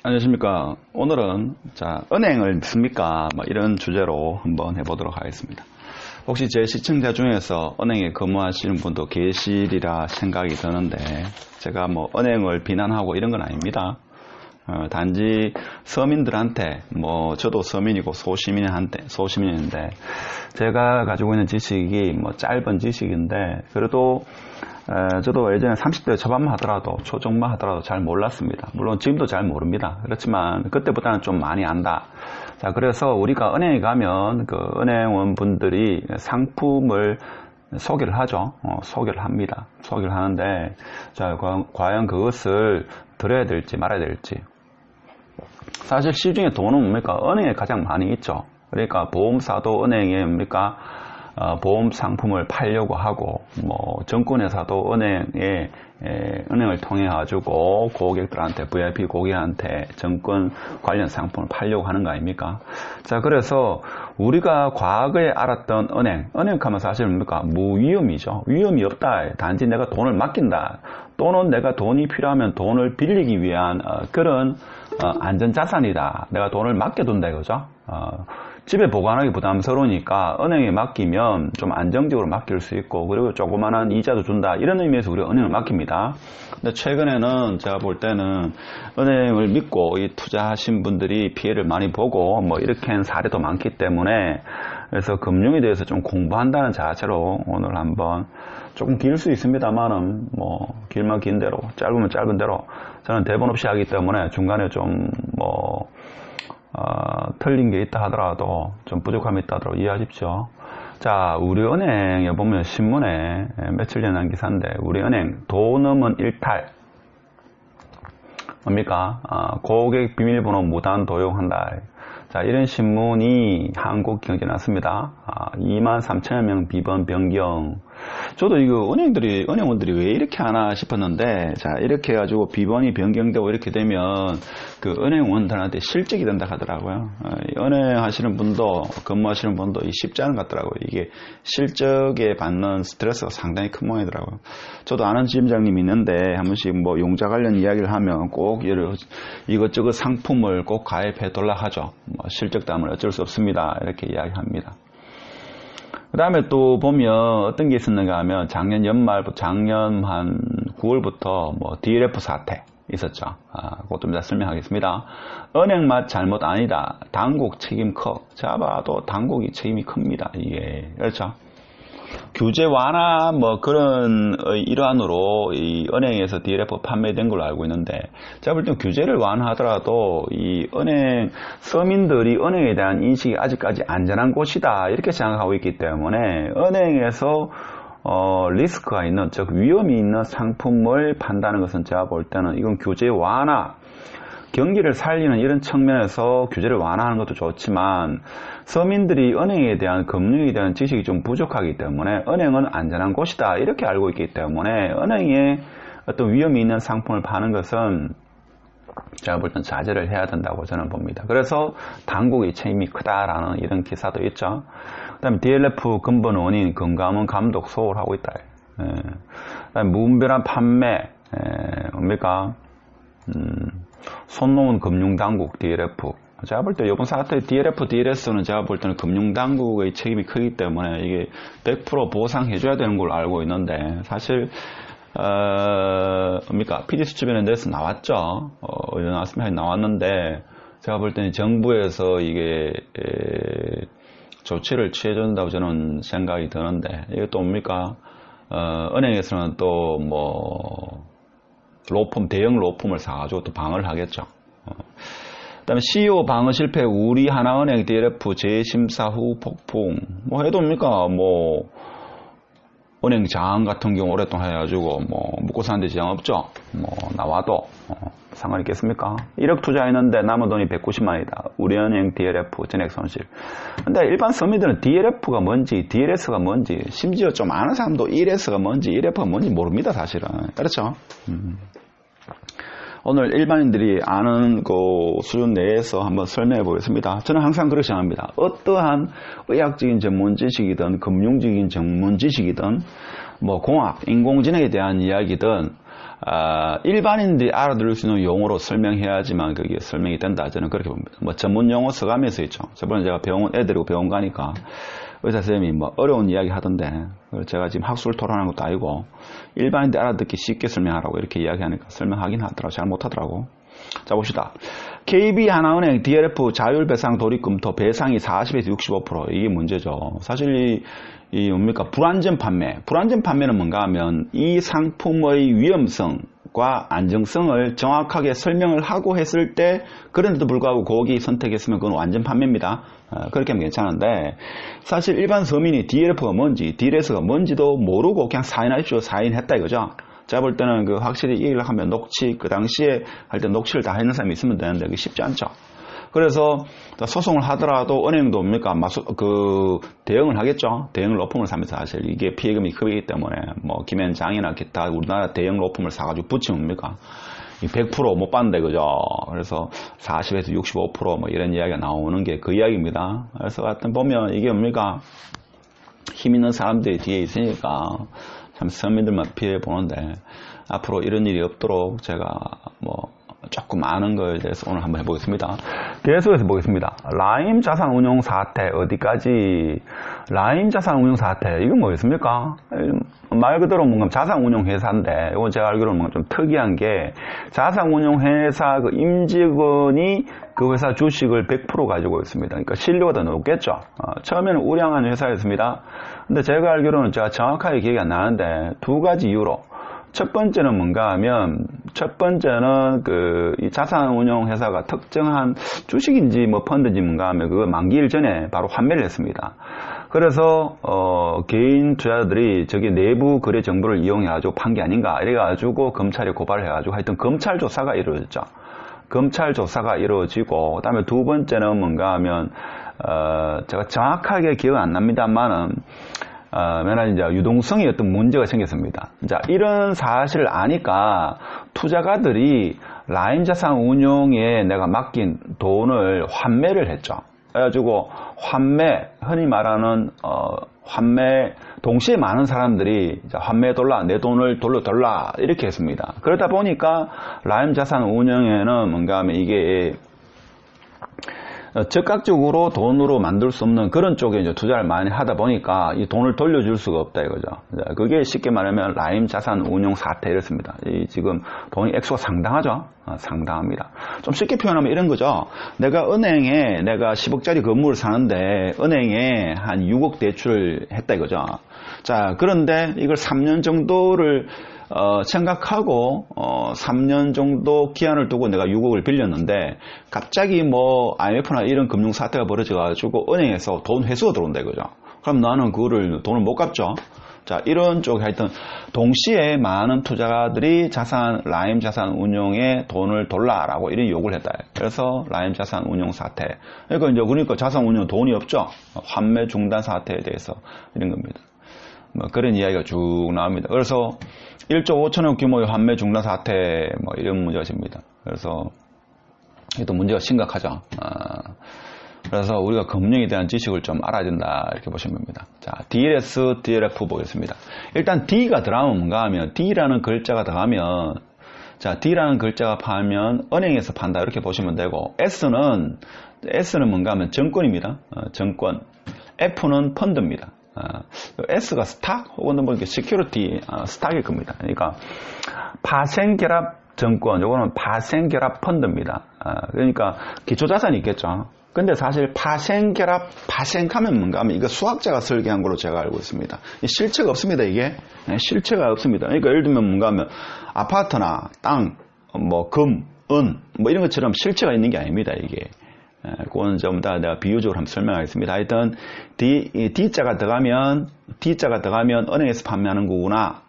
안녕하십니까. 오늘은 은행을 믿습니까? 이런 주제로 한번 해보도록 하겠습니다. 혹시 제 시청자 중에서 은행에 근무하시는 분도 계시리라 생각이 드는데, 제가 은행을 비난하고 이런 건 아닙니다. 단지 서민들한테, 저도 서민이고 소시민인데, 제가 가지고 있는 지식이 짧은 지식인데, 그래도 저도 예전에 30대 초반만 하더라도, 초중반 하더라도 잘 몰랐습니다. 물론 지금도 잘 모릅니다. 그렇지만 그때보다는 좀 많이 안다. 자, 그래서 우리가 은행에 가면 그 은행원분들이 상품을 소개를 하죠. 소개를 합니다. 소개를 하는데, 자, 과연 그것을 들어야 될지 말아야 될지. 사실 시중에 돈은 뭡니까? 은행에 가장 많이 있죠. 그러니까 보험사도 은행에 뭡니까? 보험 상품을 팔려고 하고, 증권회사도 은행을 통해 가지고 고객들한테, VIP 고객한테 증권 관련 상품을 팔려고 하는 거 아닙니까? 자, 그래서 우리가 과거에 알았던 은행 하면 사실 뭡니까? 무위험이죠. 위험이 없다. 단지 내가 돈을 맡긴다. 또는 내가 돈이 필요하면 돈을 빌리기 위한 그런 안전자산이다. 내가 돈을 맡겨둔다 이거죠. 집에 보관하기 부담스러우니까 은행에 맡기면 좀 안정적으로 맡길 수 있고, 그리고 조그만한 이자도 준다. 이런 의미에서 우리가 은행을 맡깁니다. 근데 최근에는 제가 볼 때는 은행을 믿고 이 투자하신 분들이 피해를 많이 보고 이렇게 한 사례도 많기 때문에, 그래서 금융에 대해서 좀 공부한다는 자체로 오늘 한번 조금 길 수 있습니다만은 길면 긴 대로, 짧으면 짧은 대로 저는 대본 없이 하기 때문에 중간에 좀 틀린 게 있다 하더라도, 좀 부족함이 있다 하더라도 이해하십시오. 자, 우리은행에 보면 신문에 며칠 전에 난 기사인데, 우리은행 도넘은 일탈. 뭡니까? 고객 비밀번호 무단 도용한다. 자, 이런 신문이 한국경제에 났습니다. 23,000여 명 비번 변경. 저도 이거 은행원들이 왜 이렇게 하나 싶었는데, 자, 이렇게 해가지고 비번이 변경되고 이렇게 되면 그 은행원들한테 실적이 된다 하더라고요. 은행 하시는 분도, 근무하시는 분도 쉽지 않은 것 같더라고요. 이게 실적에 받는 스트레스가 상당히 큰 모양이더라고요. 저도 아는 지점장님이 있는데, 한 번씩 용자 관련 이야기를 하면 꼭 이것저것 상품을 꼭 가입해 돌라 하죠. 실적 때문에 어쩔 수 없습니다. 이렇게 이야기합니다. 그 다음에 또 보면 어떤 게 있었는가 하면 작년 한 9월부터 DLF 사태 있었죠. 그것도 좀 설명하겠습니다. 은행 맛 잘못 아니다. 당국 책임 커. 제가 봐도 당국이 책임이 큽니다. 이게. 그렇죠. 규제 완화 그런 일환으로 이 은행에서 DLF 판매된 걸로 알고 있는데, 제가 볼 땐 규제를 완화하더라도 이 은행 서민들이 은행에 대한 인식이 아직까지 안전한 곳이다 이렇게 생각하고 있기 때문에, 은행에서 리스크가 있는, 즉 위험이 있는 상품을 판다는 것은 제가 볼 때는 이건 규제 완화, 경기를 살리는 이런 측면에서 규제를 완화하는 것도 좋지만, 서민들이 은행에 대한, 금융에 대한 지식이 좀 부족하기 때문에 은행은 안전한 곳이다 이렇게 알고 있기 때문에, 은행에 어떤 위험이 있는 상품을 파는 것은 제가 볼 땐 자제를 해야 된다고 저는 봅니다. 그래서 당국의 책임이 크다라는 이런 기사도 있죠. 그 다음에 DLF 근본 원인 금감원 감독 소홀하고 있다. 그다음에 무분별한 판매, 뭡니까? 손 놓은 금융당국 DLF. 제가 볼 때 이번 사태 DLF, DLS는 제가 볼 때는 금융당국의 책임이 크기 때문에 이게 100% 보상해줘야 되는 걸로 알고 있는데, 사실 뭡니까? PD수첩에는 내서 나왔죠. 나왔는데, 제가 볼 때는 정부에서 이게 조치를 취해준다고 저는 생각이 드는데, 이게 또 뭡니까? 은행에서는 또 대형 로펌을 사가지고 또 방어를 하겠죠. 그 다음에 CEO 방어 실패, 우리 하나은행 DLF 재심사 후 폭풍. 해도 뭡니까? 은행 장 같은 경우 오랫동안 해가지고, 먹고 사는데 지장 없죠? 나와도, 상관 있겠습니까? 1억 투자했는데 남은 돈이 190만이다. 우리은행 DLF 전액 손실. 근데 일반 서민들은 DLF가 뭔지, DLS가 뭔지, 심지어 좀 아는 사람도 1S가 뭔지, 1F가 뭔지 모릅니다, 사실은. 그렇죠? 오늘 일반인들이 아는 그 수준 내에서 한번 설명해 보겠습니다. 저는 항상 그렇게 생각합니다. 어떠한 의학적인 전문 지식이든 금융적인 전문 지식이든 공학, 인공지능에 대한 이야기든 일반인들이 알아들을 수 있는 용어로 설명해야지만 그게 설명이 된다. 저는 그렇게 봅니다. 뭐 전문 용어 서감에서 있죠. 저번에 제가 애들이고 병원 가니까 의사 선생님이 뭐 어려운 이야기 하던데 제가 지금 학술 토론하는 것도 아니고 일반인들 알아듣기 쉽게 설명하라고 이렇게 이야기하니까 설명하긴 하더라고. 잘 못하더라고. 자, 봅시다. KB하나은행 DLF 자율배상 돌입금토 배상이 40에서 65% 이게 문제죠. 사실 이 뭡니까? 불안전 판매는 뭔가 하면 이 상품의 위험성과 안정성을 정확하게 설명을 하고 했을 때 그런데도 불구하고 고객이 선택했으면 그건 완전 판매입니다. 그렇게 하면 괜찮은데 사실 일반 서민이 DLF가 뭔지 DLS가 뭔지도 모르고 그냥 사인하십시오. 사인했다 이거죠. 제가 볼 때는 그 확실히 얘기를 하면 녹취, 그 당시에 할 때 녹취를 다 해놓은 사람이 있으면 되는데 그게 쉽지 않죠. 그래서 소송을 하더라도 은행도 뭡니까? 대응을 하겠죠. 대응 로펌을 사면서 사실 이게 피해금이 크기 때문에 뭐 김현장이나 기타 우리나라 대형 로펌을 사가지고 붙이면 뭡니까? 100% 못 받는데 그죠? 그래서 40에서 65% 이런 이야기가 나오는 게 그 이야기입니다. 그래서 하여튼 보면 이게 뭡니까? 힘 있는 사람들이 뒤에 있으니까 참 서민들만 피해 보는데 앞으로 이런 일이 없도록 제가 조금 아는 거에 대해서 오늘 한번 해보겠습니다. 계속해서 보겠습니다. 라임 자산운용 사태 어디까지? 라임 자산운용 사태 이건 뭐겠습니까? 말 그대로 뭔가 자산운용 회사인데 이건 제가 알기로는 뭔가 좀 특이한 게 자산운용 회사 그 임직원이 그 회사 주식을 100% 가지고 있습니다. 그러니까 신뢰가 더 높겠죠. 처음에는 우량한 회사였습니다. 근데 제가 알기로는 제가 정확하게 기억이 안 나는데 두 가지 이유로 첫 번째는 뭔가 하면 첫 번째는 이 자산운용 회사가 특정한 주식인지 펀드인지 뭔가 하면 그거 만기일 전에 바로 환매를 했습니다. 그래서 개인 투자자들이 저기 내부 거래 정보를 이용해가지고 판 게 아닌가 이래가지고 검찰에 고발을 해가지고 하여튼 검찰 조사가 이루어졌죠. 검찰 조사가 이루어지고 그다음에 두 번째는 뭔가 하면 제가 정확하게 기억은 안 납니다만은 맨날 이제 유동성에 어떤 문제가 생겼습니다. 자, 이런 사실을 아니까 투자가들이 라임 자산 운용에 내가 맡긴 돈을 환매를 했죠. 그래가지고 흔히 말하는 환매, 동시에 많은 사람들이 환매 돌라, 내 돈을 돌려달라 이렇게 했습니다. 그러다 보니까 라임 자산 운용에는 뭔가 하면 이게 즉각적으로 돈으로 만들 수 없는 그런 쪽에 이제 투자를 많이 하다 보니까 이 돈을 돌려줄 수가 없다 이거죠. 그게 쉽게 말하면 라임 자산 운용 사태 이렇습니다. 지금 돈이 액수가 상당하죠. 상당합니다. 좀 쉽게 표현하면 이런 거죠. 내가 은행에 내가 10억짜리 건물을 사는데 은행에 한 6억 대출을 했다 이거죠. 자, 그런데 이걸 3년 정도를 생각하고 3년 정도 기한을 두고 내가 6억을 빌렸는데 갑자기 IMF나 이런 금융 사태가 벌어져가지고 은행에서 돈 회수가 들어온다 이거죠. 그럼 나는 돈을 못 갚죠. 자, 이런 쪽에 하여튼 동시에 많은 투자가들이 라임 자산 운용에 돈을 돌라라고 이런 요구를 했다. 그래서 라임 자산 운용 사태. 그러니까 자산 운용 돈이 없죠. 환매 중단 사태에 대해서 이런 겁니다. 그런 이야기가 쭉 나옵니다. 그래서 1조 5천억 규모의 환매 중단 사태 이런 문제가 있습니다. 그래서 또 문제가 심각하죠. 그래서 우리가 금융에 대한 지식을 좀 알아야 된다 이렇게 보시면 됩니다. 자, DLS, DLF 보겠습니다. 일단 D가 들어가면 뭔가 하면 D라는 글자가 들어가면 D라는 글자가 파면 은행에서 판다 이렇게 보시면 되고 S는 뭔가 하면 정권입니다. 정권. F는 펀드입니다. S가 스탁 혹은 뭐 시큐리티 스탁일 겁니다. 그러니까 파생결합 정권, 요거는 파생결합 펀드입니다. 그러니까 기초자산이 있겠죠. 근데 사실 파생하면 뭔가 하면 이거 수학자가 설계한 걸로 제가 알고 있습니다. 실체가 없습니다, 이게. 실체가 없습니다. 그러니까 예를 들면 뭔가 하면 아파트나 땅, 금, 은, 이런 것처럼 실체가 있는 게 아닙니다, 이게. 그거는 좀 다 내가 비유적으로 한번 설명하겠습니다. 하여튼, D자가 들어가면 은행에서 판매하는 거구나.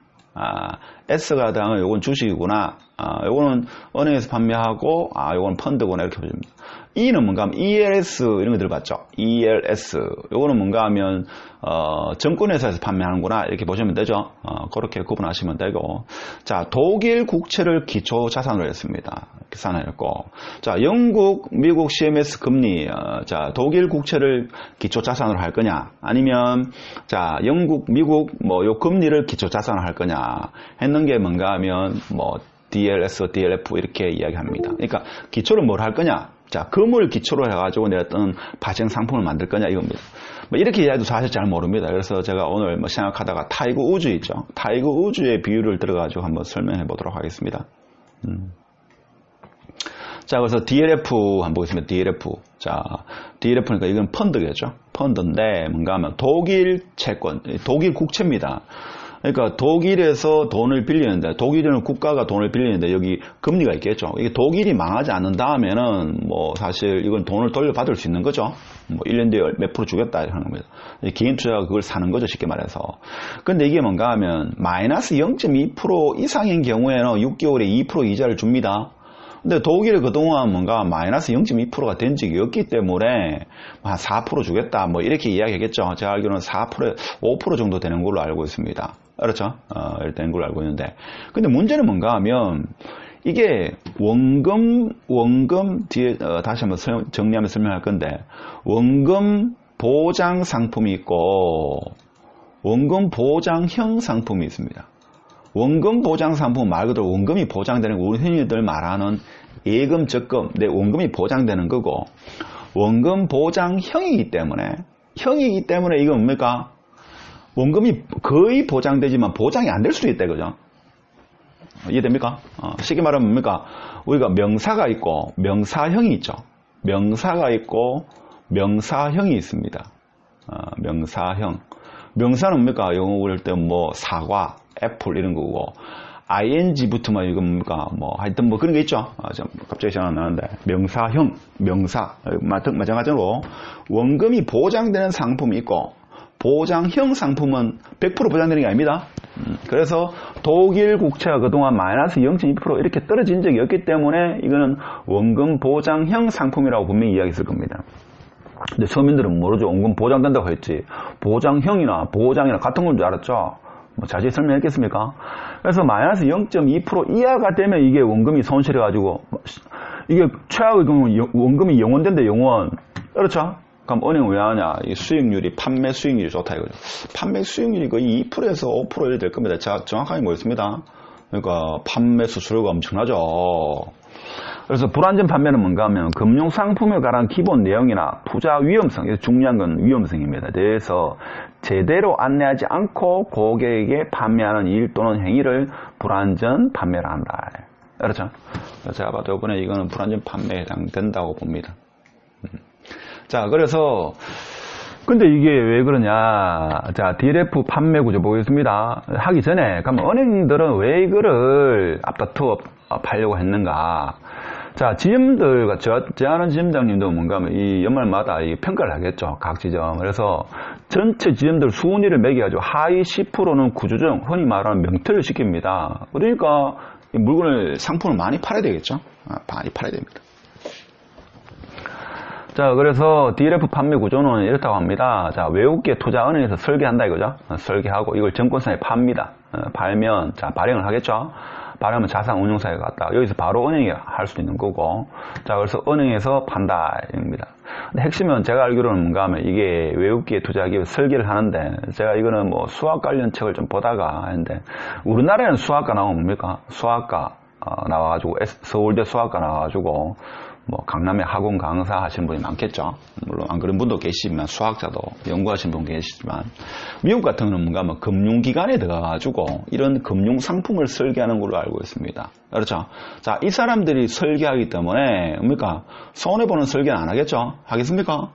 S가 들어가면 요건 주식이구나. 요거는 은행에서 판매하고, 요건 펀드구나. 이렇게 보십니다. E는 뭔가 하면 ELS 이런 거 들어봤죠? ELS. 요거는 뭔가 하면, 정권회사에서 판매하는구나. 이렇게 보시면 되죠? 그렇게 구분하시면 되고. 자, 독일 국채를 기초 자산으로 했습니다. 계산했고. 자, 영국, 미국 CMS 금리. 자, 독일 국채를 기초 자산으로 할 거냐? 아니면, 자, 영국, 미국, 요 금리를 기초 자산으로 할 거냐? 쓰는 게 뭔가 하면 뭐 DLS, DLF 이렇게 이야기합니다. 그러니까 기초를 뭘 할 거냐? 자, 금을 기초로 해가지고 내가 어떤 발생 상품을 만들 거냐 이겁니다. 뭐 이렇게 이야기도 사실 잘 모릅니다. 그래서 제가 오늘 뭐 생각하다가 타이거 우주 있죠. 타이거 우주의 비유를 들어가지고 한번 설명해 보도록 하겠습니다. 자, 그래서 DLF 한번 보겠습니다. DLF. 자, DLF니까 이건 펀드겠죠. 펀드인데 뭔가 하면 독일 채권, 독일 국채입니다. 그러니까 독일에서 돈을 빌리는데, 독일은 국가가 돈을 빌리는데 여기 금리가 있겠죠. 이게 독일이 망하지 않는다면은 뭐 사실 이건 돈을 돌려받을 수 있는 거죠. 뭐 1년 뒤에 몇 프로 주겠다 하는 겁니다. 개인 투자가 그걸 사는 거죠, 쉽게 말해서. 근데 이게 뭔가 하면 마이너스 0.2% 이상인 경우에는 6개월에 2% 이자를 줍니다. 근데 독일이 그동안 뭔가 마이너스 0.2%가 된 적이 없기 때문에 한 4% 주겠다 뭐 이렇게 이야기하겠죠. 제가 알기로는 4%, 5% 정도 되는 걸로 알고 있습니다. 그렇죠? 일단 걸로 알고 있는데. 근데 문제는 뭔가 하면 이게 원금 뒤에 다시 한번 정리하면 설명할 건데 원금 보장 상품이 있고 원금 보장형 상품이 있습니다. 원금 보장 상품 말 그대로 원금이 보장되는 거 우리 흔히들 말하는 예금, 적금, 내 원금이 보장되는 거고 원금 보장형이기 때문에 이건 뭡니까? 원금이 거의 보장되지만 보장이 안 될 수도 있다 그죠? 이해됩니까? 쉽게 말하면 뭡니까? 우리가 명사가 있고 명사형이 있죠. 명사가 있고 명사형이 있습니다. 명사형. 명사는 뭡니까? 영어 그럴 때 뭐 사과, 애플 이런 거고 ing 붙으면 이거 뭡니까? 뭐 하여튼 뭐 그런 게 있죠. 갑자기 생각 안 나는데 명사형, 명사 마찬가지로 원금이 보장되는 상품이 있고 보장형 상품은 100% 보장되는 게 아닙니다. 그래서 독일 국채가 그동안 마이너스 0.2% 이렇게 떨어진 적이 없기 때문에 이거는 원금 보장형 상품이라고 분명히 이야기했을 겁니다. 근데 서민들은 모르죠. 원금 보장된다고 했지. 보장형이나 보장이나 같은 건 줄 알았죠. 뭐 자세히 설명했겠습니까? 그래서 마이너스 0.2% 이하가 되면 이게 원금이 손실해가지고 이게 최악의 경우 원금이 영원된다 영원. 그렇죠? 그럼 은행 왜 하냐? 이 수익률이 판매 수익률이 좋다 이거죠. 판매 수익률이 거의 2%에서 5% 이렇게 될 겁니다. 자, 정확하게 뭐였습니다. 그러니까 판매 수수료가 엄청나죠. 그래서 불안전 판매는 뭔가 하면 금융상품에 관한 기본 내용이나 투자 위험성, 중요한 건 위험성입니다. 대해서 제대로 안내하지 않고 고객에게 판매하는 일 또는 행위를 불안전 판매를 한다. 그렇죠? 제가 봐도 이번에 이거는 불안전 판매에 해당된다고 봅니다. 자, 그래서 근데 이게 왜 그러냐? 자, DLF 판매 구조 보겠습니다. 하기 전에 그러면 은행들은 왜 이거를 앞다투어 팔려고 했는가? 자, 지점들, 제하는 지점장님도 뭔가 하면 이 연말마다 이 평가를 하겠죠. 각 지점. 그래서 전체 지점들 순위를 매겨가지고 하위 10%는 구조정, 흔히 말하는 명태를 시킵니다. 그러니까 이 물건을, 상품을 많이 팔아야 되겠죠. 많이 팔아야 됩니다. 자, 그래서 DLF 판매 구조는 이렇다고 합니다. 자, 외국계 투자 은행에서 설계한다 이거죠. 설계하고 이걸 증권사에 팝니다. 팔면, 자, 발행을 하겠죠. 발행하면 자산운용사에 갔다. 여기서 바로 은행에 할 수도 있는 거고. 자, 그래서 은행에서 판다. 입니다. 근데 핵심은 제가 알기로는 뭔가 하면 이게 외국계 투자기업 설계를 하는데, 제가 이거는 뭐 수학 관련 책을 좀 보다가 했는데, 우리나라에는 수학과 나오면 뭡니까? 수학과 나와가지고, 서울대 수학과 나와가지고, 뭐 강남에 학원 강사 하시는 분이 많겠죠. 물론 안 그런 분도 계시지만 수학자도 연구하시는 분 계시지만 미국 같은 경우는 뭔가 뭐 금융기관에 들어가가지고 이런 금융 상품을 설계하는 걸로 알고 있습니다. 그렇죠. 자, 이 사람들이 설계하기 때문에 뭡니까? 손해보는 설계는 안 하겠죠. 하겠습니까?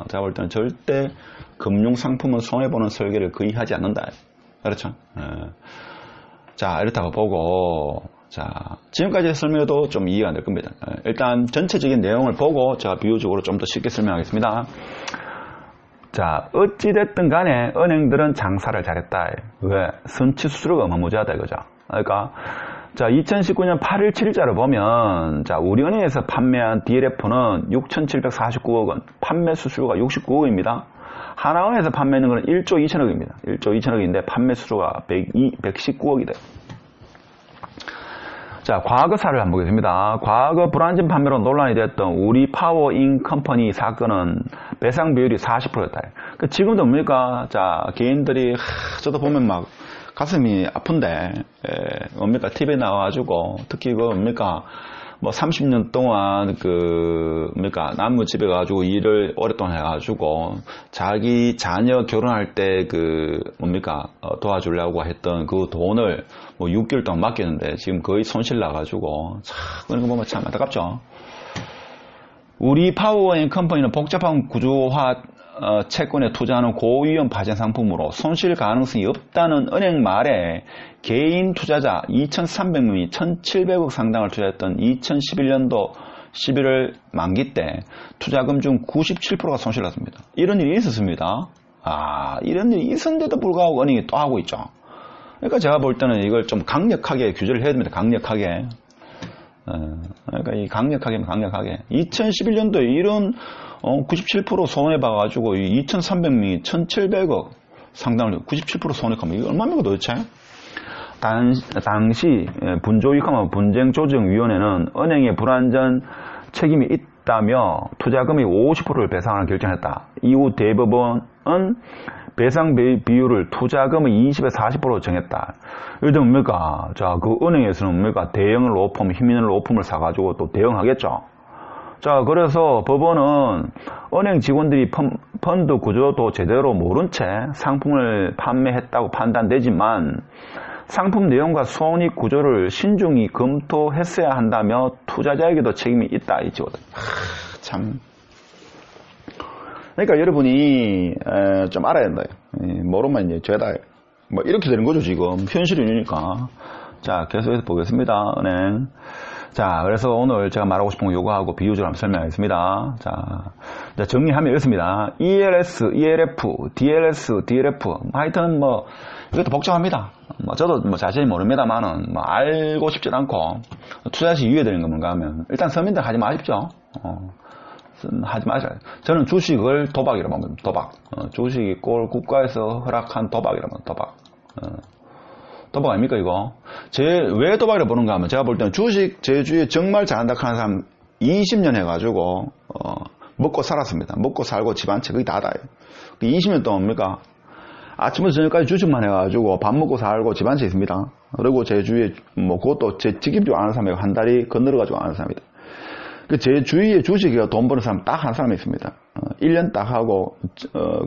제가 볼 때는 절대 금융 상품은 손해보는 설계를 거의 하지 않는다. 그렇죠. 자, 이렇다고 보고 자, 지금까지의 설명도 좀 이해가 안 될 겁니다. 일단 전체적인 내용을 보고 제가 비유적으로 좀 더 쉽게 설명하겠습니다. 자, 어찌됐든 간에 은행들은 장사를 잘했다. 왜? 선취 수수료가 어마무지하다 이거죠. 그러니까 자, 2019년 8일 7일자를 보면 자, 우리은행에서 판매한 DLF는 6,749억 원, 판매 수수료가 69억입니다. 하나은행에서 판매하는 것은 1조 2천억입니다. 1조 2천억인데 판매 수수료가 119억이다. 자, 과거 사례를 한번 보겠습니다. 과거 불안전 판매로 논란이 됐던 우리 파워인 컴퍼니 사건은 배상 비율이 40%였다. 지금도 뭡니까? 자, 개인들이, 저도 보면 막 가슴이 아픈데, 뭡니까, TV에 나와가지고, 특히 뭡니까, 뭐 30년 동안 뭡니까, 남무집에 가지고 일을 오랫동안 해가지고, 자기 자녀 결혼할 때 뭡니까, 도와주려고 했던 그 돈을 뭐 6개월 동안 맡겼는데, 지금 거의 손실 나가지고, 참, 그런 거 보면 참 안타깝죠. 우리 파워앤컴퍼니는 복잡한 구조화 채권에 투자하는 고위험 발생 상품으로 손실 가능성이 없다는 은행 말에 개인 투자자 2,300명이 1,700억 상당을 투자했던 2011년도 11월 만기 때 투자금 중 97%가 손실났습니다. 이런 일이 있었습니다. 이런 일이 있었는데도 불구하고 은행이 또 하고 있죠. 그러니까 제가 볼 때는 이걸 좀 강력하게 규제를 해야 됩니다. 강력하게. 그러니까 이 강력하게 2011년도에 이런 97% 손해봐가지고 2,300명이 1,700억 상당을 97% 손해가면 이게 얼마입니까 도대체? 당시 분조익하면 분쟁조정위원회는 은행의 불완전 책임이 있다며 투자금의 50%를 배상하는 결정했다. 이후 대법원은 배상 비율을 투자금의 20에서 40%로 정했다. 예를 들면 뭡니까? 자, 그 은행에서는 뭡니까? 대형 로펌, 힘 있는 로펌을 사가지고 또 대응하겠죠. 자, 그래서 법원은 은행 직원들이 펀드 구조도 제대로 모른 채 상품을 판매했다고 판단되지만 상품 내용과 손익 구조를 신중히 검토했어야 한다며 투자자에게도 책임이 있다. 이거든. 참. 그러니까 여러분이 좀 알아야 된다. 모르면 이제 죄다. 뭐 이렇게 되는 거죠 지금. 현실이니까. 자, 계속해서 보겠습니다. 은행. 자, 그래서 오늘 제가 말하고 싶은 거 요거하고 비유적으로 한번 설명하겠습니다. 자, 정리하면 이렇습니다. ELS, ELF, DLS, DLF. 하여튼 뭐 이것도 복잡합니다. 저도 자세히 모릅니다만은 알고 싶지 않고 투자 시 유예되는 건 뭔가 하면 일단 서민들 하지 마십시오. 하지 마세요. 저는 주식을 도박이라고 합니다. 도박. 주식이 꼴 국가에서 허락한 도박이라고 합니다. 도박. 도박 아닙니까 이거? 왜 도박이라고 보는가 하면 제가 볼 때는 주식 제 주위에 정말 잘한다 하는 사람 20년 해가지고 먹고 살았습니다. 먹고 살고 집 한 채 거의 다다요. 20년 동안 뭡니까? 아침부터 저녁까지 주식만 해가지고 밥 먹고 살고 집 한 채 있습니다. 그리고 제 주위에 뭐 그것도 제 직입적으로 아는 사람이 한 달이 건너려가지고 아는 사람이다. 제 주위에 주식이가 돈 버는 사람 딱 한 사람이 있습니다. 1년 딱 하고,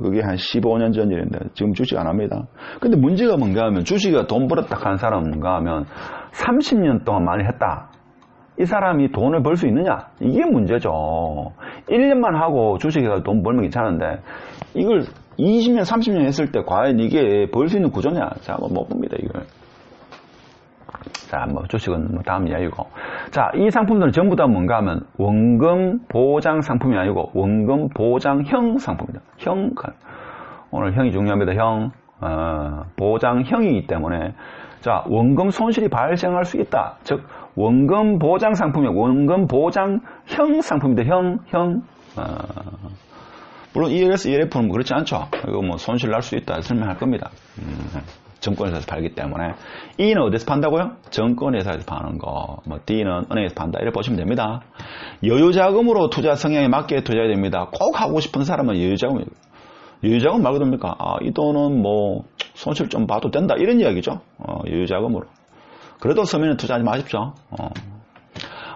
그게 한 15년 전 일인데, 지금 주식 안 합니다. 근데 문제가 뭔가 하면, 주식이가 돈 벌었다 한 사람은 뭔가 하면, 30년 동안 많이 했다. 이 사람이 돈을 벌 수 있느냐? 이게 문제죠. 1년만 하고 주식이가 돈 벌면 괜찮은데, 이걸 20년, 30년 했을 때 과연 이게 벌 수 있는 구조냐? 자, 못 봅니다, 이걸. 자, 뭐 주식은 뭐 다음 이야기고. 자, 이 상품들은 전부 다 뭔가 하면 원금 보장 상품이 아니고 원금 보장형 상품입니다. 형, 오늘 형이 중요합니다. 형, 보장형이기 때문에 자, 원금 손실이 발생할 수 있다. 즉 원금 보장 상품이 원금 보장형 상품입니다. 형. 물론 ELS, ELF는 뭐 그렇지 않죠. 이거 뭐 손실 날 수 있다 설명할 겁니다. 증권회사에서 팔기 때문에. E는 어디서 판다고요? 증권회사에서 파는 거. 뭐 D는 은행에서 판다. 이렇게 보시면 됩니다. 여유자금으로 투자 성향에 맞게 투자해야 됩니다. 꼭 하고 싶은 사람은 여유자금이에요. 여유자금 말 그럽니까? 이 돈은 뭐 손실 좀 봐도 된다. 이런 이야기죠. 여유자금으로. 그래도 서민은 투자하지 마십시오.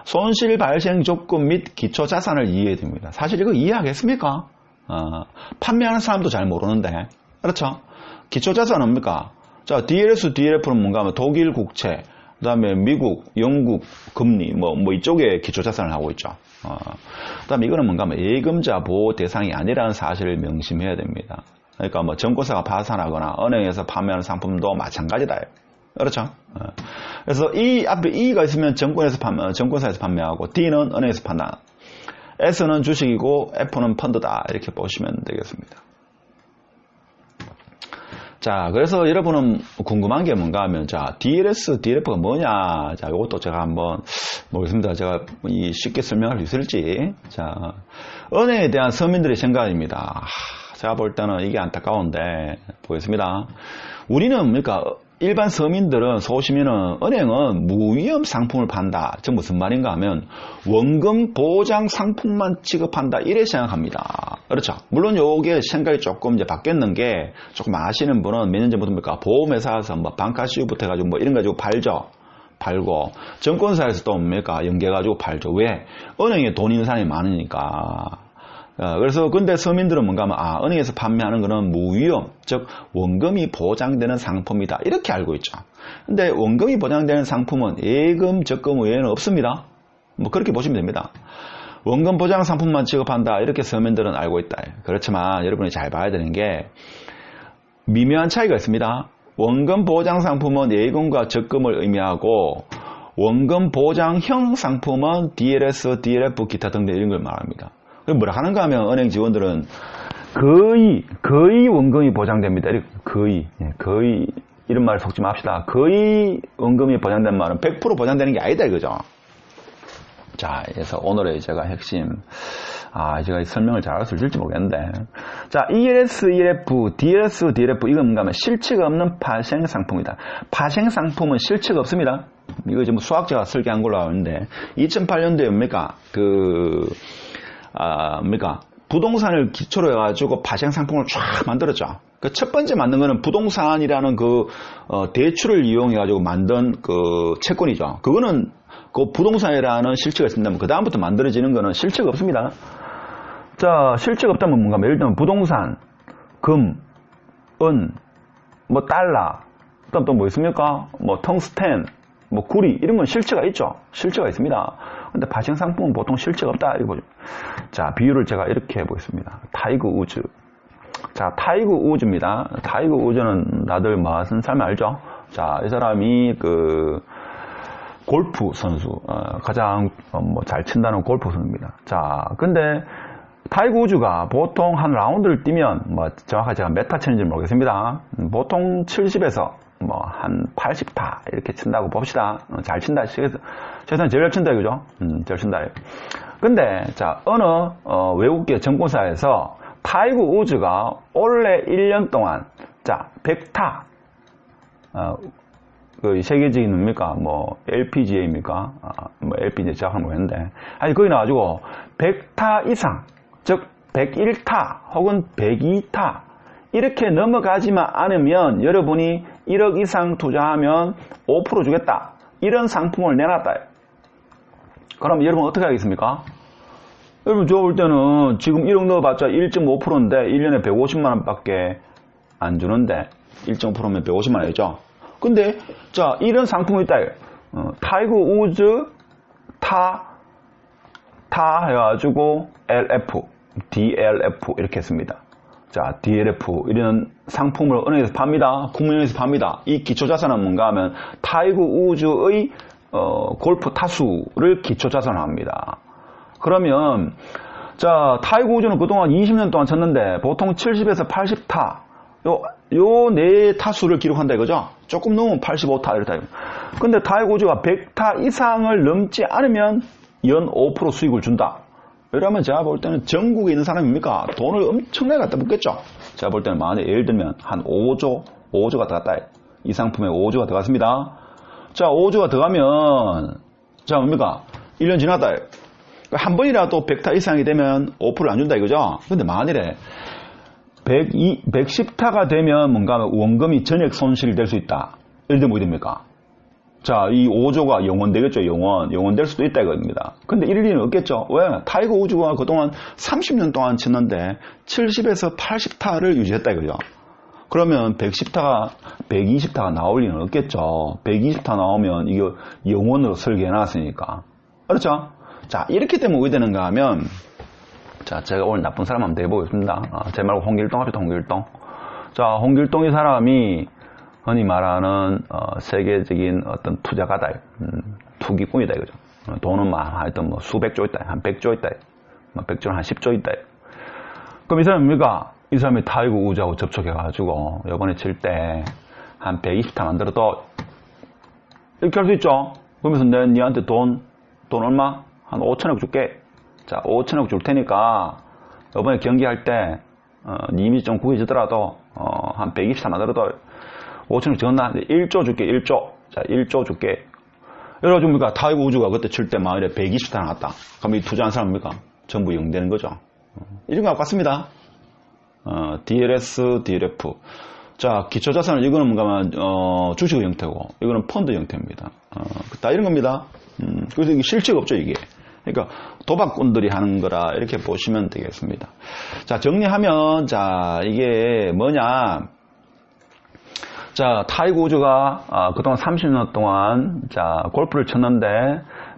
손실 발생 조건 및 기초자산을 이해해야 됩니다. 사실 이거 이해하겠습니까? 판매하는 사람도 잘 모르는데. 그렇죠? 기초자산은 뭡니까? 자, DLS, DLF는 뭔가 하면 독일 국채, 그 다음에 미국, 영국 금리, 뭐 이쪽에 기초자산을 하고 있죠. 그 다음에 이거는 뭔가 하면 예금자 보호 대상이 아니라는 사실을 명심해야 됩니다. 그러니까 뭐 증권사가 파산하거나 은행에서 판매하는 상품도 마찬가지다. 그렇죠? 그래서 이 앞에 E가 있으면 증권사에서 판매하고 D는 은행에서 판단. S는 주식이고 F는 펀드다. 이렇게 보시면 되겠습니다. 자, 그래서 여러분은 궁금한 게 뭔가 하면, 자, DLS, DLF가 뭐냐. 자, 이것도 제가 한번 보겠습니다. 제가 쉽게 설명할 수 있을지. 자, 은행에 대한 서민들의 생각입니다. 제가 볼 때는 이게 안타까운데, 보겠습니다. 우리는 뭡니까? 일반 서민들은, 소시민은 은행은 무위험 상품을 판다. 즉 무슨 말인가 하면, 원금 보장 상품만 취급한다. 이래 생각합니다. 그렇죠. 물론 요게 생각이 조금 이제 바뀌었는 게 조금 아시는 분은 몇 년 전부터입니까? 보험회사에서 뭐 방카시우부터 해가지고 뭐 이런 가지고 팔고 증권사에서 또 뭡니까? 연계해가지고 팔죠. 왜? 은행에 돈 있는 사람이 많으니까. 그래서 근데 서민들은 뭔가 하면 은행에서 판매하는 거는 무위험, 즉 원금이 보장되는 상품이다 이렇게 알고 있죠. 근데 원금이 보장되는 상품은 예금, 적금 외에는 없습니다. 뭐 그렇게 보시면 됩니다. 원금 보장 상품만 취급한다 이렇게 서민들은 알고 있다. 그렇지만 여러분이 잘 봐야 되는 게 미묘한 차이가 있습니다. 원금 보장 상품은 예금과 적금을 의미하고 원금 보장형 상품은 DLS, DLF, 기타 등등 이런 걸 말합니다. 뭐라 하는가 하면 은행 직원들은 거의 원금이 보장됩니다. 거의 이런 말 섞지 맙시다. 거의 원금이 보장된 말은 100% 보장되는 게 아니다 이거죠. 자, 그래서 오늘의 제가 핵심, 제가 설명을 잘할 수 있을지 모르겠는데. 자, ELS, ELF, DLS, DLF, 이건 뭔가 하면 실체가 없는 파생 상품이다. 파생 상품은 실체가 없습니다. 이거 지금 수학자가 설계한 걸로 아는데, 2008년도에 뭡니까? 부동산을 기초로 해가지고 파생 상품을 쫙 만들었죠. 그 첫 번째 만든 거는 부동산이라는 대출을 이용해가지고 만든 채권이죠. 그거는 부동산이라는 실체가 있습니다. 그 다음부터 만들어지는 거는 실체가 없습니다. 자, 실체가 없다면 뭔가, 예를 들면 부동산, 금, 은, 뭐 달러, 그다음 또 뭐 있습니까? 뭐 텅스텐, 뭐 구리, 이런 건 실체가 있죠. 실체가 있습니다. 근데 파생 상품은 보통 실체가 없다. 이거 보죠. 자, 비유를 제가 이렇게 해보겠습니다. 타이거 우즈. 자, 타이거 우즈입니다. 타이거 우즈는 다들 무슨 삶 알죠? 자, 이 사람이 골프 선수, 가장 잘 친다는 골프 선수입니다. 자, 근데 타이거 우즈가 보통 한 라운드를 뛰면 정확하게 제가 몇 타 치는지 모르겠습니다. 보통 70에서 한 80타 이렇게 친다고 봅시다. 잘 친다. 세상 제일 잘 친다 이거죠. 잘 친다. 근데 자, 어느 외국계 증권사에서 타이거 우즈가 올해 1년 동안 100타 세계적인 뭡니까? LPGA입니까? LPGA 제가 한번 했는데. 거기 나와가지고, 100타 이상, 즉, 101타, 혹은 102타, 이렇게 넘어가지만 않으면, 여러분이 1억 이상 투자하면 5% 주겠다. 이런 상품을 내놨다. 그럼 여러분 어떻게 하겠습니까? 여러분, 저 볼 때는 지금 1억 넣어봤자 1.5%인데, 1년에 150만원 밖에 안 주는데, 1.5%면 150만원이죠? 근데, 자, 이런 상품이 있다. 타이거 우즈, 타 해가지고, LF, DLF, 이렇게 했습니다. 자, DLF, 이런 상품을 은행에서 팝니다. 금융에서 팝니다. 이 기초자산은 뭔가 하면, 타이거 우즈의, 골프 타수를 기초자산으로 합니다. 그러면, 자, 타이거 우즈는 그동안 20년 동안 쳤는데, 보통 70에서 80타, 요 네 타수를 기록한다 이거죠. 조금 넘으면 85타 이렇다. 근데 타이거 우즈가 100타 이상을 넘지 않으면 연 5% 수익을 준다. 이러면 제가 볼 때는 전국에 있는 사람입니까? 돈을 엄청나게 갖다 붓겠죠. 제가 볼 때는 만약에 예를 들면 한 5조가 들어갔다. 이 상품에 5조가 들어갔습니다. 자, 5조가 들어가면 자, 뭡니까? 1년 지났다. 한 번이라도 100타 이상이 되면 5%를 안 준다 이거죠. 근데 만일에 110타가 되면 뭔가 원금이 전액 손실이 될 수 있다. 예를 들면 뭐 됩니까? 자, 이 5조가 영원되겠죠. 영원될 수도 있다 이겁니다. 근데 이럴 리는 없겠죠. 왜? 타이거 우즈가 그동안 30년 동안 쳤는데 70에서 80타를 유지했다 이거죠. 그러면 110타가 120타가 나올 리는 없겠죠. 120타 나오면 이거 영원으로 설계해놨으니까. 그렇죠? 자, 이렇게 되면 왜 되는가 하면, 자, 제가 오늘 나쁜 사람 한번 해보겠습니다. 제 말고 홍길동 합시다, 홍길동. 자, 홍길동 이 사람이 흔히 말하는 세계적인 어떤 투자가다. 투기꾼이다 이거죠. 돈은 하여튼 수백조 있다. 한 100조 있다. 100조는 한 10조 있다. 그럼 이 사람이 뭡니까? 이 사람이 타이거 우즈하고 접촉해가지고 요번에 칠 때 한 120타 만들어도 이렇게 할 수 있죠. 그러면서 내가 니한테 돈 얼마? 한 5천억 줄게. 자, 5천억 줄 테니까 요번에 경기할 때 님이 좀 구해지더라도 한 120타 만들어도 5천억 적었나? 1조 줄게. 1조. 자, 1조 줄게. 이래가지고 뭡니까? 타이거 우즈가 그때 칠 때 만일에 120타 나왔다. 그럼 이 투자한 사람입니까? 전부 영되는 거죠. 이런 것 같습니다. DLS, DLF. 자, 기초자산을 이거는 뭔가면 주식 형태고 이거는 펀드 형태입니다. 다 이런 겁니다. 그래서 이게 실체가 없죠, 이게. 그러니까 도박꾼들이 하는 거라 이렇게 보시면 되겠습니다. 자, 정리하면 자, 이게 뭐냐? 자, 타이거 우즈가 그동안 30년 동안 자, 골프를 쳤는데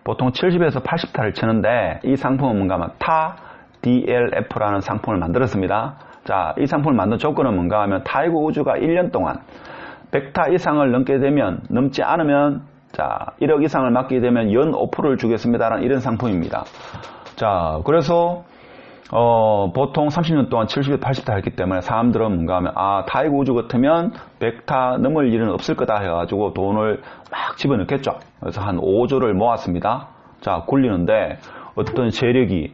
보통 70에서 80타를 치는데 이 상품은 뭔가 하면 타 DLF라는 상품을 만들었습니다. 자, 이 상품을 만든 조건은 뭔가 하면 타이거 우즈가 1년 동안 100타 이상을 넘지 않으면 자, 1억 이상을 맡게 되면 연 5%를 주겠습니다라는 이런 상품입니다. 자, 그래서 보통 30년 동안 70, 80타 했기 때문에 사람들은 뭔가 하면 타이거 우즈 같으면 100타 넘을 일은 없을 거다 해가지고 돈을 막 집어넣겠죠. 그래서 한 5조를 모았습니다. 자, 굴리는데 어떤 세력이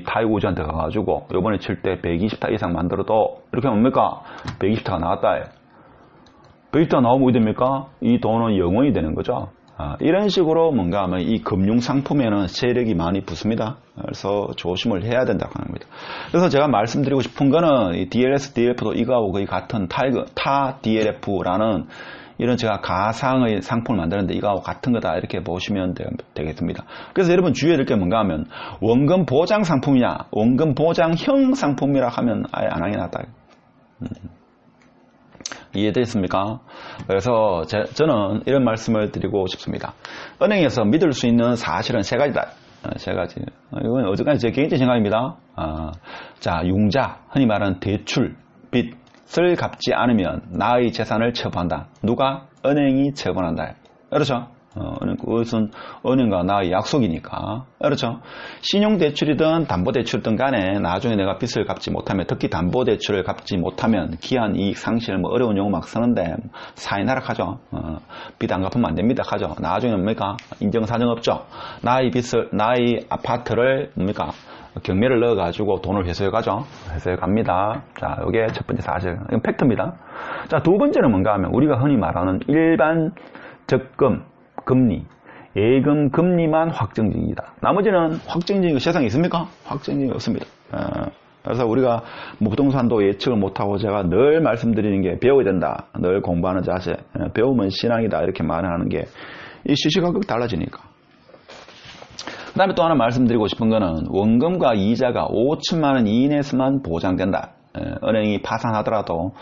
타이거 우즈한테 가가지고 요번에 칠 때 120타 이상 만들어도 이렇게 하면 뭡니까? 120타가 나왔다. 120타 나오면 어떻게 됩니까? 이 돈은 영원히 되는 거죠. 이런 식으로 뭔가 하면 이 금융 상품에는 세력이 많이 붙습니다. 그래서 조심을 해야 된다고 하는 겁니다. 그래서 제가 말씀드리고 싶은 거는 이 DLS, DLF도 이거하고 거의 같은 타 DLF라는 이런 제가 가상의 상품을 만드는데 이거하고 같은 거다 이렇게 보시면 되겠습니다. 그래서 여러분 주의해야 될 게 뭔가 하면 원금 보장 상품이냐 원금 보장형 상품이라 하면 아예 안 하게 낫다. 이해되셨습니까? 그래서 저는 이런 말씀을 드리고 싶습니다. 은행에서 믿을 수 있는 사실은 세 가지다. 세 가지. 이건 어제까지 제 개인적인 생각입니다. 자, 융자, 흔히 말하는 대출, 빚을 갚지 않으면 나의 재산을 처분한다. 누가? 은행이 처분한다. 그렇죠? 그것은 은행과 나의 약속이니까. 그렇죠? 신용대출이든 담보대출이든 간에 나중에 내가 빚을 갚지 못하면, 특히 담보대출을 갚지 못하면 기한 이익 상실 뭐 어려운 용어 막 쓰는데 사인하락하죠. 빚 안 갚으면 안 됩니다. 하죠. 나중에 뭡니까? 인정사정 없죠. 나의 아파트를 뭡니까? 경매를 넣어가지고 돈을 회수해 가죠. 회수해 갑니다. 자, 이게 첫 번째 사실. 이건 팩트입니다. 자, 두 번째는 뭔가 하면 우리가 흔히 말하는 일반 적금, 금리, 예금 금리만 확정적이다. 나머지는 확정적인 거 세상에 있습니까? 확정적인 거 없습니다. 그래서 우리가 부동산도 예측을 못하고 제가 늘 말씀드리는 게 배워야 된다. 늘 공부하는 자세. 배우면 신앙이다. 이렇게 말하는 게 이 시시각각 달라지니까. 그 다음에 또 하나 말씀드리고 싶은 거는 원금과 이자가 5천만 원 이내에서만 보장된다. 은행이 파산하더라도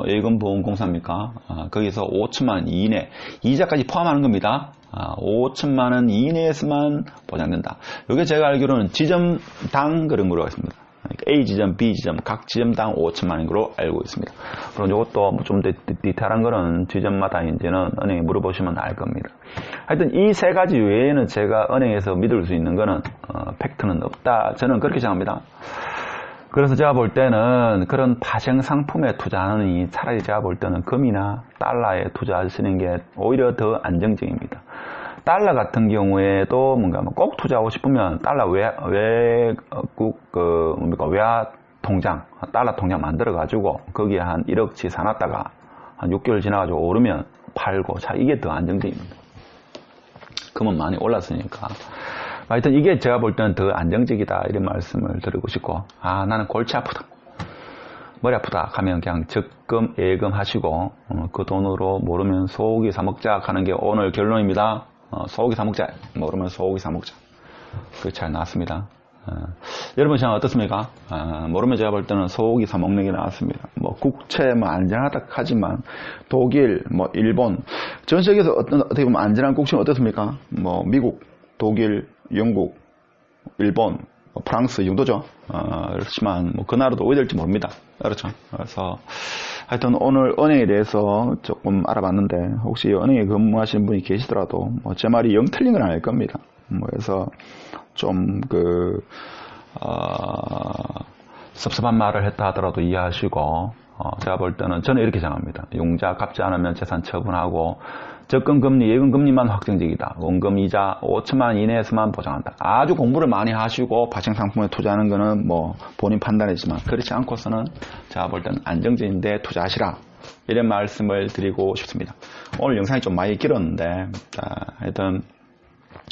예금보험공사입니까? 거기서 5천만 원 이내, 이자까지 포함하는 겁니다. 5천만 원 이내에서만 보장된다. 이게 제가 알기로는 지점당 그런 거로 있습니다. 그러니까 A 지점, B 지점, 각 지점당 5천만 원으로 알고 있습니다. 그럼 이것도 좀 더 디테일한 거는 지점마다 이제는 은행에 물어보시면 알 겁니다. 하여튼 이 세 가지 외에는 제가 은행에서 믿을 수 있는 거는 팩트는 없다. 저는 그렇게 생각합니다. 그래서 제가 볼 때는 그런 파생 상품에 투자하느니 차라리 제가 볼 때는 금이나 달러에 투자하시는 게 오히려 더 안정적입니다. 달러 같은 경우에도 뭔가 꼭 투자하고 싶으면 달러 외국 외화 통장, 달러 통장 만들어 가지고 거기에 한 1억치 사놨다가 한 6개월 지나가지고 오르면 팔고, 자, 이게 더 안정적입니다. 금은 많이 올랐으니까. 하여튼 이게 제가 볼 때는 더 안정적이다 이런 말씀을 드리고 싶고, 나는 골치 아프다, 머리 아프다 하면 그냥 적금 예금 하시고 그 돈으로 모르면 소고기 사 먹자 하는 게 오늘 결론입니다. 소고기 사 먹자, 모르면 소고기 사 먹자. 그게 잘 나왔습니다. 여러분 생각 어떻습니까? 모르면 제가 볼 때는 소고기 사 먹는 게 나왔습니다. 뭐 국채 뭐 안전하다 하지만 독일, 뭐 일본, 전 세계에서 어떻게 보면 안전한 국채는 어떻습니까? 뭐 미국, 독일, 영국, 일본, 프랑스 이 정도죠. 그렇지만 뭐 그 나라도 어디 될지 모릅니다. 그렇죠. 그래서 하여튼 오늘 은행에 대해서 조금 알아봤는데, 혹시 은행에 근무하시는 분이 계시더라도 뭐 제 말이 영 틀린 건 아닐 겁니다. 그래서 좀 섭섭한 말을 했다 하더라도 이해하시고, 제가 볼 때는 저는 이렇게 생각합니다. 융자 갚지 않으면 재산 처분하고, 적금금리, 예금금리만 확정적이다. 원금 이자 5천만 원 이내에서만 보장한다. 아주 공부를 많이 하시고 파생상품에 투자하는 거는 뭐 본인 판단이지만, 그렇지 않고서는 제가 볼 때는 안정적인데 투자하시라, 이런 말씀을 드리고 싶습니다. 오늘 영상이 좀 많이 길었는데, 하여튼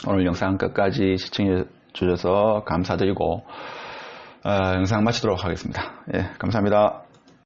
오늘 영상 끝까지 시청해 주셔서 감사드리고 영상 마치도록 하겠습니다. 예, 감사합니다.